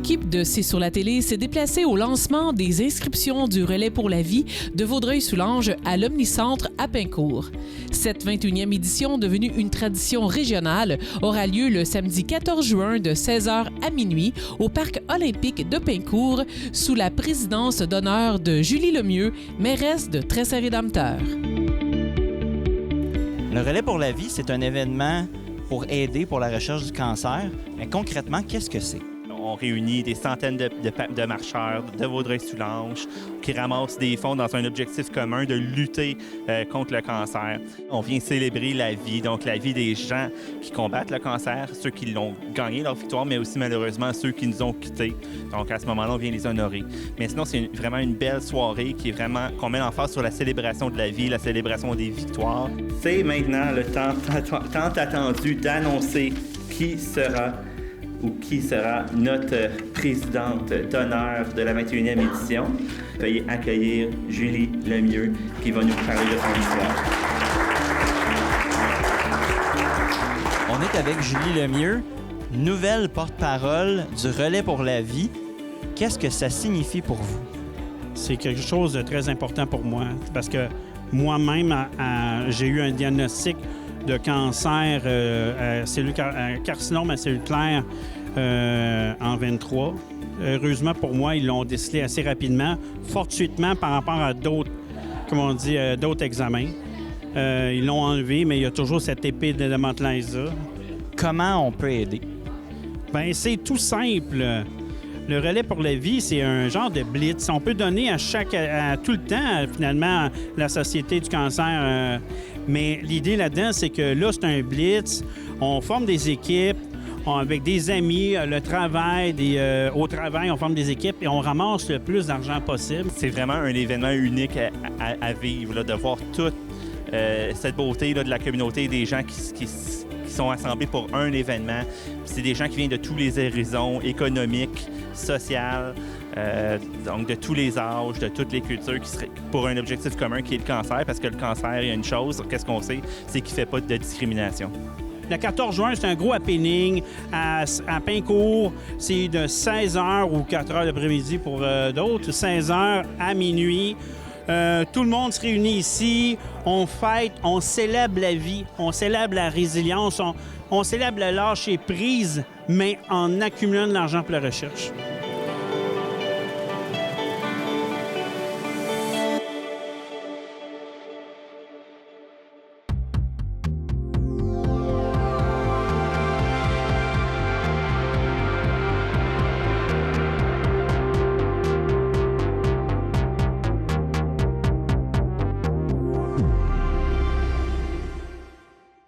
L'équipe de C'est sur la télé s'est déplacée au lancement des inscriptions du Relais pour la vie de Vaudreuil-Soulanges à l'Omnicentre à Pincourt. Cette 21e édition, devenue une tradition régionale, aura lieu le samedi 14 juin de 16h à minuit au Parc olympique de Pincourt sous la présidence d'honneur de Julie Lemieux, mairesse de Tressaré-Damteur. Le Relais pour la vie, c'est un événement pour aider pour la recherche du cancer. Mais concrètement, qu'est-ce que c'est? On réunit des centaines de marcheurs de Vaudreuil-Soulanges qui ramassent des fonds dans un objectif commun de lutter contre le cancer. On vient célébrer la vie, donc la vie des gens qui combattent le cancer, ceux qui l'ont gagné leur victoire, mais aussi malheureusement ceux qui nous ont quittés. Donc à ce moment-là, on vient les honorer. Mais sinon, c'est vraiment une belle soirée qui est vraiment qu'on met l'emphase sur la célébration de la vie, la célébration des victoires. C'est maintenant le temps attendu d'annoncer qui sera notre présidente d'honneur de la 21e édition. Veuillez accueillir Julie Lemieux qui va nous parler de son histoire. On est avec Julie Lemieux, nouvelle porte-parole du Relais pour la vie. Qu'est-ce que ça signifie pour vous? C'est quelque chose de très important pour moi parce que moi-même, j'ai eu un diagnostic de cancer, carcinome à cellules claires en 23. Heureusement pour moi, ils l'ont décelé assez rapidement, fortuitement par rapport à d'autres examens. Ils l'ont enlevé, mais il y a toujours cette épée de Damoclès-là. Comment on peut aider? Bien, c'est tout simple. Le Relais pour la vie, c'est un genre de blitz. On peut donner à tout le temps, finalement, la Société du cancer. Mais l'idée là-dedans, c'est que là, c'est un blitz. On forme des équipes avec des amis, au travail, on forme des équipes et on ramasse le plus d'argent possible. C'est vraiment un événement unique à vivre, là, de voir toute cette beauté là, de la communauté, des gens qui sont assemblés pour un événement. C'est des gens qui viennent de tous les horizons économiques, sociaux, donc de tous les âges, de toutes les cultures, qui seraient pour un objectif commun qui est le cancer, parce que le cancer, il y a une chose, qu'est-ce qu'on sait, c'est qu'il ne fait pas de discrimination. Le 14 juin, c'est un gros happening à Pincourt. C'est de 16h ou 4h l'après-midi pour d'autres, 16h à minuit. Tout le monde se réunit ici, on fête, on célèbre la vie, on célèbre la résilience, on célèbre le lâcher prise, mais en accumulant de l'argent pour la recherche.